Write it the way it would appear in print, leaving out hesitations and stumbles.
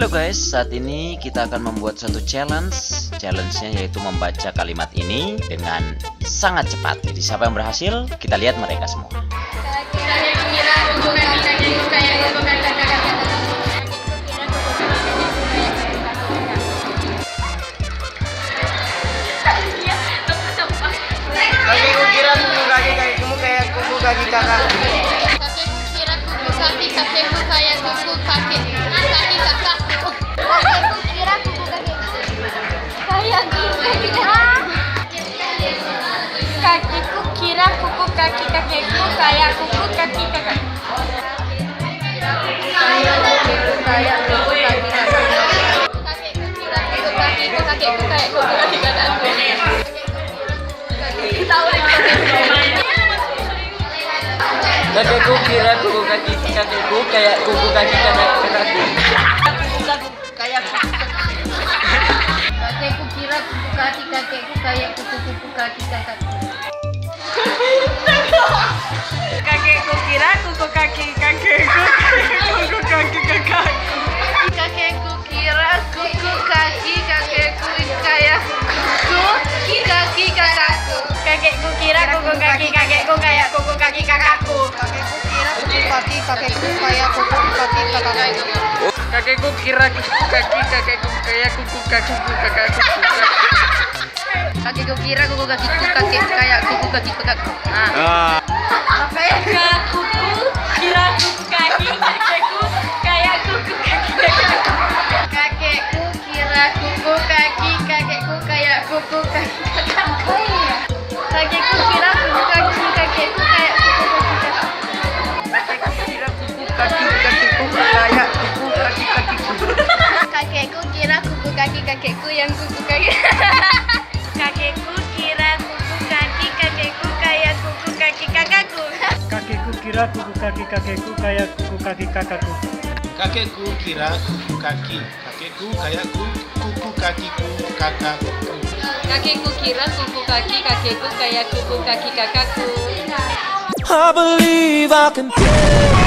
Halo guys, saat ini kita akan membuat satu challenge. Challenge-nya yaitu membaca kalimat ini dengan sangat cepat. Jadi siapa yang berhasil, kita lihat mereka semua. Kakiku kira kuku kaki kakimu kayak kuku kaki kakak. Kakiku kira kuku kaki kakiku kayak kuku kaki kakakku. Kakiku kira kuku kaki kayak kuku kaki kakiku kira kuku kaki kakiku kayak kuku kaki kakak. Kakiku kayak kuku kaki kakak. Kakiku kira kuku kakiku kakiku kayak kuku kaki kakakku. Kakekku kira kuku kaki kakekku kayak kuku kaki kakakku. Kakekku kira kuku kaki kakekku kayak kuku kaki kakakku. Kakekku kira kuku kaki kakekku kayak kuku kaki kakakku. Kakekku kira kuku kaki kakekku kayak kuku kaki kakakku. Kakekku kira kuku kaki kakekku kayak kuku kaki kakakku. Kakekku kira kuku kaki kakekku kayak kuku kaki kakakku. Kakekku kira kuku kaki kakekku kayak kuku kaki kakakku. Kakekku kira kuku kakiku kakek kayak kuku kaki kakakku. Kakekku kira kuku kaki kakekku kayak kuku kaki kakakku. Kakekku kira kuku kaki kakekku kayak kuku kaki kakakku. Kakekku kira kuku kaki kakekku kayak kuku kaki kakakku. Kakekku kira kuku kaki kakekku kayak kuku kaki kakiku. Kakekku kira kuku kaki kakekku yang kuku kaki. Kakekku kira kuku kaki kakekku kayak kuku kaki kakakku. Kakekku kira kuku kaki kakekku kayak kuku kaki kakakku. Kakekku kira kuku kaki kakekku kayak kuku kakiku kakakku. Kakekku kira kuku kaki kakekku kayak kuku kaki kakakku. I believe I can fly.